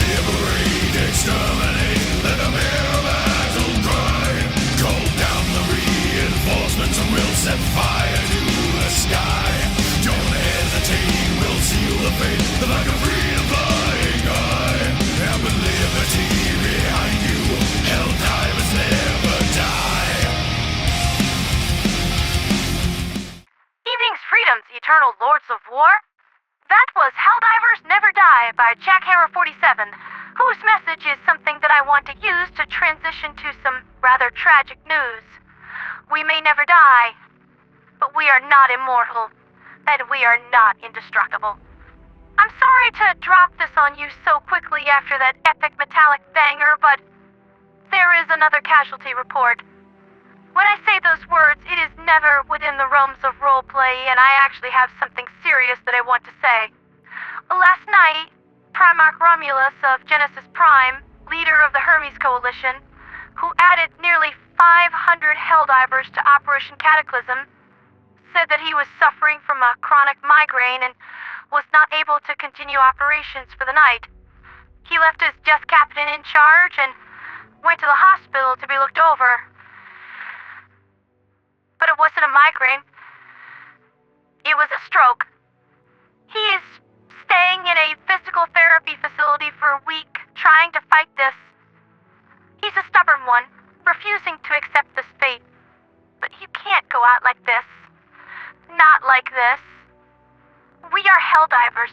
Liberate, exterminate, let the mere battle cry. Call down the reinforcements and we'll set fire to the sky. Don't hesitate, we'll seal the fate like a freedom flying high. And with liberty behind you, Helldivers never die. Evening's Freedom's Eternal Lords of War? That was Helldivers Never Die by Jackhammer 47, whose message is something that I want to use to transition to some rather tragic news. We may never die, but we are not immortal, and we are not indestructible. I'm sorry to drop this on you so quickly after that epic metallic banger, but there is another casualty report. When I say those words, it is never within the realms of roleplay, and I actually have something serious that I want to say. Last night, Primarch Romulus of Genesis Prime, leader of the Hermes Coalition, who added nearly 500 Helldivers to Operation Cataclysm, said that he was suffering from a chronic migraine and was not able to continue operations for the night. He left his desk captain in charge and went to the hospital to be looked over. But it wasn't a migraine. It was a stroke. He is staying in a physical therapy facility for a week, trying to fight this. He's a stubborn one, refusing to accept this fate. But you can't go out like this. Not like this. We are Helldivers.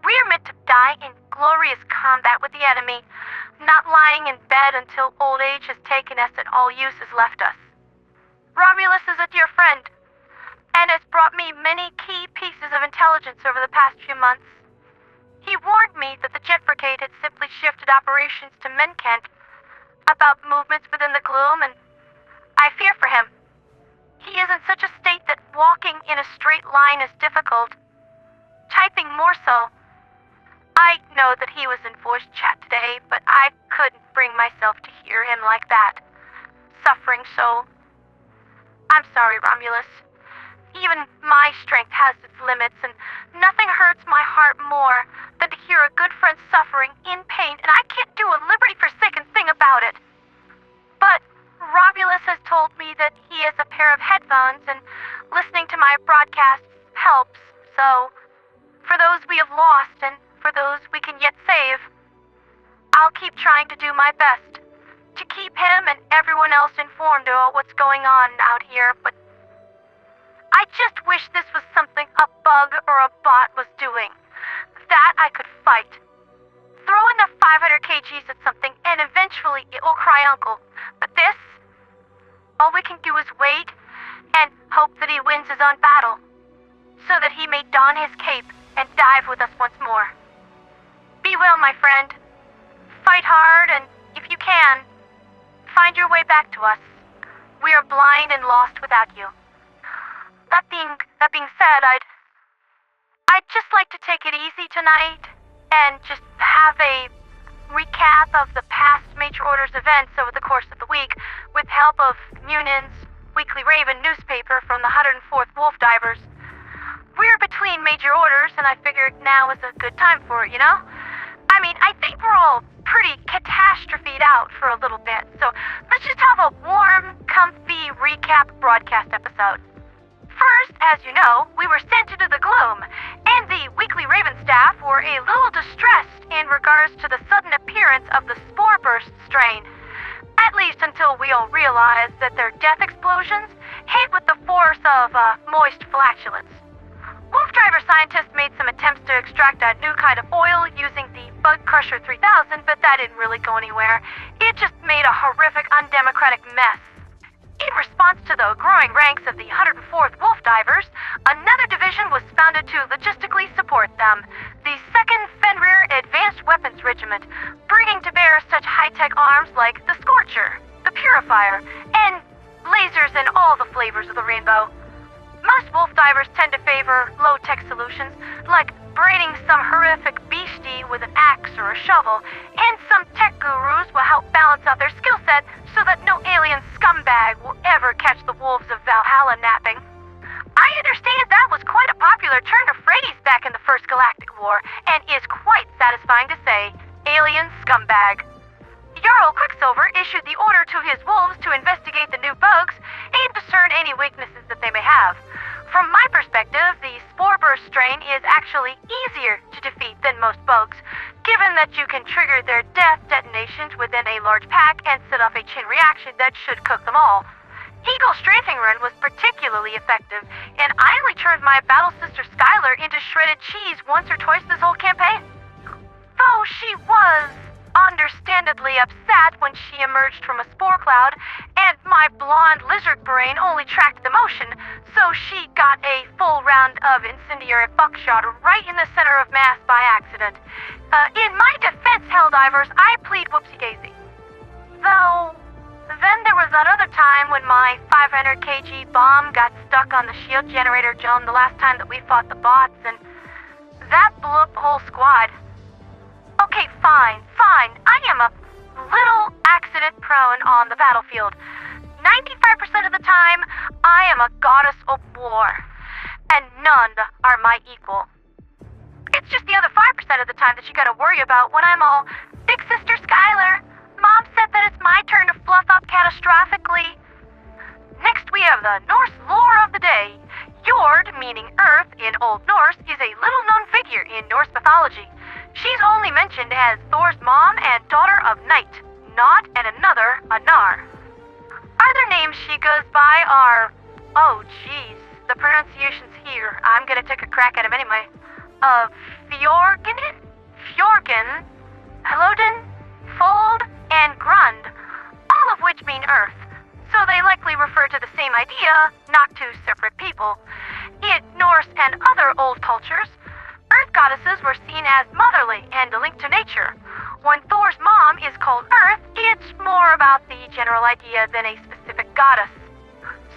We are meant to die in glorious combat with the enemy, not lying in bed until old age has taken us and all use has left us. Romulus is a dear friend, and has brought me many key pieces of intelligence over the past few months. He warned me that the Jet Brigade had simply shifted operations to Menkent, about movements within the gloom, and I fear for him. He is in such a state that walking in a straight line is difficult. Typing more so. I know that he was in voice chat today, but I couldn't bring myself to hear him like that, suffering so. I'm sorry, Romulus. Even my strength has its limits, and nothing hurts my heart more than to hear a good friend suffering in pain, and I can't do a liberty-forsaken thing about it. But Romulus has told me that he has a pair of headphones, and listening to my broadcasts helps, so for those we have lost, and for those we can yet save, I'll keep trying to do my best to keep him and everyone else informed about what's going on out here, but I just wish this was something a bug or a bot was doing. That I could fight. Throw enough 500 kgs at something and eventually it will cry uncle. But this, all we can do is wait and hope that he wins his own battle, so that he may don his cape and dive with us once more. Be well, my friend. Fight hard, and if you can, find your way back to us. We are blind and lost without you. That being said, I'd just like to take it easy tonight and just have a recap of the past Major Orders events over the course of the week with help of Munin's Weekly Raven newspaper from the 104th Wolf Divers. We're between Major Orders, and I figured now is a good time for it, you know? I mean, I think we're all pretty catastrophed out for a little bit, so let's just have a warm, comfy recap broadcast episode. First, as you know, we were sent into the gloom, and the Weekly Raven staff were a little distressed in regards to the sudden appearance of the spore burst strain. At least until we all realized that their death explosions hit with the force of moist flatulence. Wolf Driver scientists made some attempts to extract a new kind of oil using the Bug Crusher 3000, but that didn't really go anywhere. It just made a horrific, undemocratic mess. In response to the growing ranks of the 104th Wolf Divers, another division was founded to logistically support them, the 2nd Fenrir Advanced Weapons Regiment, bringing to bear such high-tech arms like the Scorcher, the Purifier, and lasers in all the flavors of the rainbow. Most wolf divers tend to favor low-tech solutions, like braiding some horrific beastie with an axe or a shovel, and some tech gurus will help balance out their skill set so that no alien scumbag will ever catch the wolves of Valhalla napping. I understand that was quite a popular turn of phrase back in the First Galactic War, and is quite satisfying to say, alien scumbag. Jarl Quicksilver issued the order to his wolves to investigate the new bugs and discern any weaknesses that they may have. From my perspective, the spore burst strain is actually easier to defeat than most bugs, given that you can trigger their death detonations within a large pack and set off a chain reaction that should cook them all. Eagle Strafing Run was particularly effective, and I only turned my battle sister Skylar into shredded cheese once or twice this whole campaign. Though she was understandably upset when she emerged from a spore cloud, and my blonde lizard brain only tracked the motion, so she got a full round of incendiary buckshot right in the center of mass by accident. In my defense, Helldivers, I plead whoopsie-daisy. Though, then there was that other time when my 500 kg bomb got stuck on the shield generator dome the last time that we fought the bots, and that blew up the whole squad. Okay, fine. I am a little accident-prone on the battlefield. 95% of the time, I am a goddess of war, and none are my equal. It's just the other 5% of the time that you gotta worry about when I'm all, Big Sister Skylar, Mom said that it's my turn to fluff up catastrophically. Next we have the Norse lore of the day. Jord, meaning earth in Old Norse, is a little-known figure in Norse mythology. She's only mentioned as Thor's mom and daughter of Night, Nod and another, Anar. Other names she goes by are, oh geez, the pronunciation's here. I'm gonna take a crack at him anyway. Fjorgen, Helodin, Fold, and Grund, all of which mean earth. So they likely refer to the same idea, not two separate people. In Norse and other old cultures, earth goddesses were seen as motherly and linked to nature. When Thor's mom is called Earth, it's more about the general idea than a specific goddess.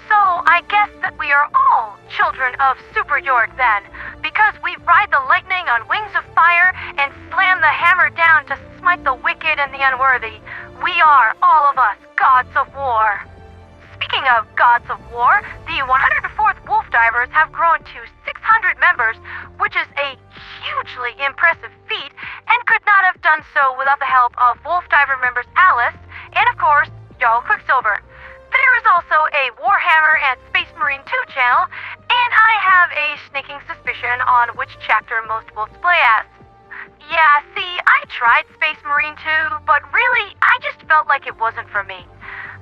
So I guess that we are all children of Super Jord then, because we ride the lightning on wings of fire and slam the hammer down to smite the wicked and the unworthy. We are, all of us, gods of war. Speaking of gods of war, the 104th Wolf Divers have grown to 600 members, which is a hugely impressive feat, and could not have done so without the help of Wolf Diver members Alice, and of course, Jarl Quicksilver. There is also a Warhammer and Space Marine 2 channel, and I have a sneaking suspicion on which chapter most wolves play as. Yeah, see, I tried Space Marine 2, but really, I just felt like it wasn't for me.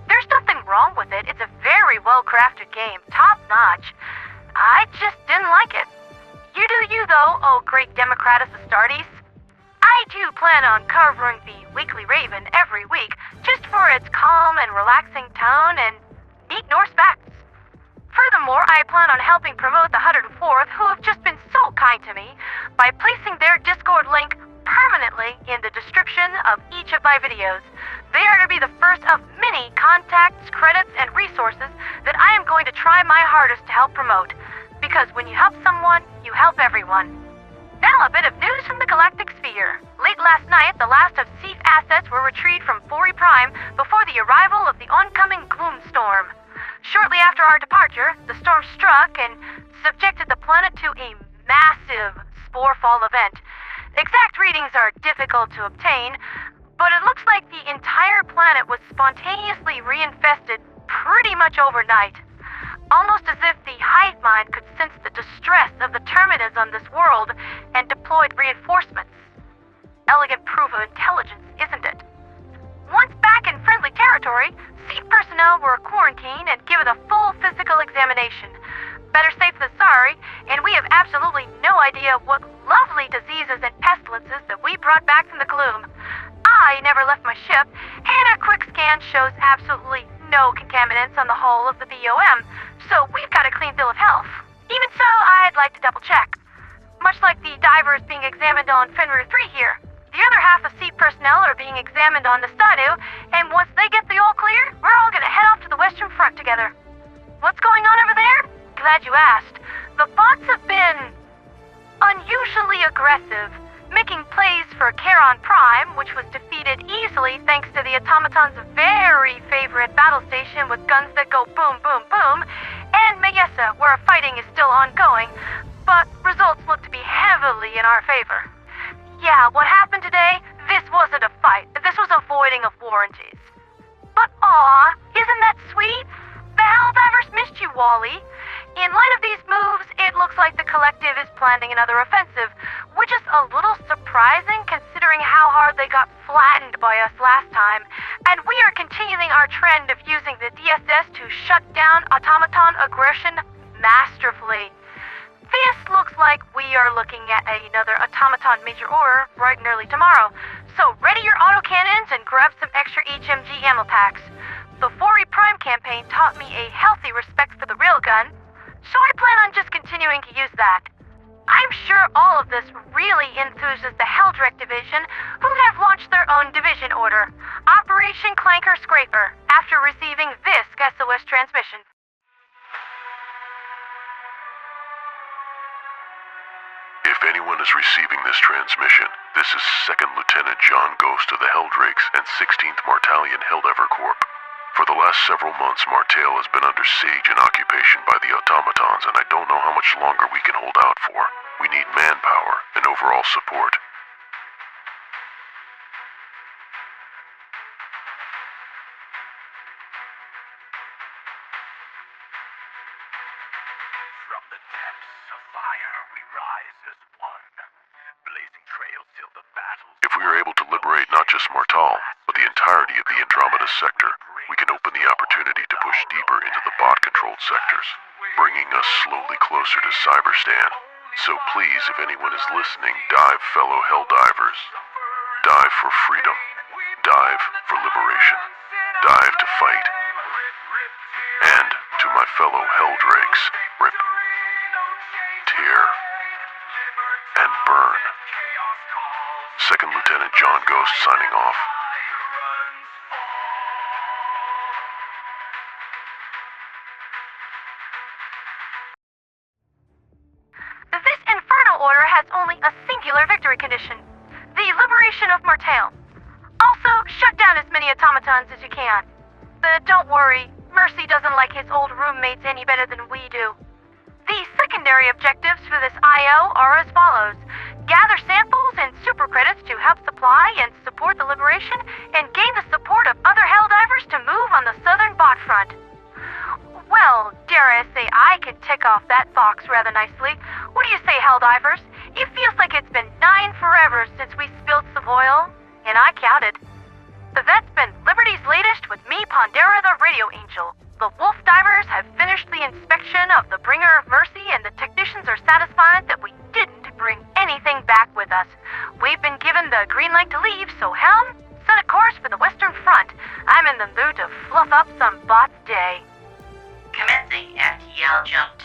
There's nothing wrong with it. It's a very well-crafted game, top-notch. I just didn't like it. You do you, though, oh great Democratus Astartes. I do plan on covering the Weekly Raven every week, just for its calm and relaxing tone and neat Norse facts. Furthermore, I plan on helping promote the 104th, who have just been so kind to me, by placing their Discord link permanently in the description of each of my videos. They are to be the first of many contacts, credits, and resources that I am going to try my hardest to help promote. Because when you help someone, you help everyone. Now a bit of news from the galactic sphere. Late last night, the last of SEAF assets were retrieved from Fori Prime before the arrival of the oncoming Gloom Storm. Shortly after our departure, the storm struck and subjected the planet to a massive sporefall event. Exact readings are difficult to obtain, but it looks like the entire planet was spontaneously reinfested pretty much overnight. Almost as if the hive mind could sense the distress of the terminus on this world and deployed reinforcements. Elegant proof of intelligence, isn't it? Once back in friendly territory, SEAF personnel were quarantined and given a full physical examination. Better safe than sorry, and we have absolutely no idea what lovely diseases and pestilences that we brought back from the gloom. I never left my ship, and a quick scan shows absolutely no contaminants on the hull of the BOM, so we've got a clean bill of health. Even so, I'd like to double check. Much like the divers being examined on Fenrir 3 here, the other half of SEAF personnel are being examined on the Stadu, and once they get the all clear, we're all gonna head off to the Western Front together. What's going on over there? Glad you asked. The bots have been unusually aggressive, making plays for Charon Prime, which was defeated easily thanks to the Automatons' very favorite battle station with guns that go boom, boom, boom, and Meissa, where fighting is still ongoing, but results look to be heavily in our favor. Yeah, what happened today? This wasn't a challenges. But aw, isn't that sweet? The Helldivers missed you, Wally. In light of these moves, it looks like the collective is planning another offensive, which is a little surprising considering how hard they got flattened by us last time, and we are continuing our trend of using the DSS to shut down automaton aggression masterfully. This looks like we are looking at another automaton major order bright and early tomorrow, so ready your autocannons and grab some extra HMG ammo packs. The 4E Prime campaign taught me a healthy respect for the railgun, so I plan on just continuing to use that. I'm sure all of this really enthuses the Helldrek Division, who have launched their own division order, Operation Clanker Scraper, after receiving this SOS transmission. If anyone is receiving this transmission, this is 2nd Lieutenant John Ghost of the Helldrakes and 16th Martalian Helldiver Corps. For the last several months, Martale has been under siege and occupation by the Automatons, and I don't know how much longer we can hold out for. We need manpower and overall support. From the depths of fire we rise as one, blazing trails till the battle. If we are able to liberate not just Martale, but the entirety of the Andromeda sector, we can open the opportunity to push deeper into the bot-controlled sectors, bringing us slowly closer to Cyberstan. So please, if anyone is listening, dive, fellow Helldivers. Dive for freedom. Dive for liberation. Dive to fight. And to my fellow Helldrakes, rip, tear, and burn. 2nd Lieutenant John Ghost signing off. This Infernal Order has only a singular victory condition: the liberation of Martale. Also, shut down as many automatons as you can. But don't worry, Mercy doesn't like his old roommates any better than we do. The secondary objectives for this I.O. are as follows: gather samples and super credits to help supply and support the liberation, and gain the support of other Helldivers to move on the southern bot front. Well, dare I say I can tick off that box rather nicely. What do you say, Helldivers? It feels like it's been 9 forever since we spilled some oil, and I counted. That's been Liberty's latest with me, Pandera the Radio Angel. The Wolf Divers have finished the inspection of the Bringer of Mercy, and the technicians are satisfied that we didn't bring anything back with us. We've been given the green light to leave, so Helm, set a course for the Western Front. I'm in the mood to fluff up some bot's day. Commencing FTL Jump 2.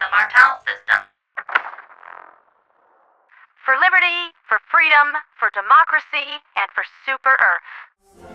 The Martale system. For liberty, for freedom, for democracy, and for Super Earth.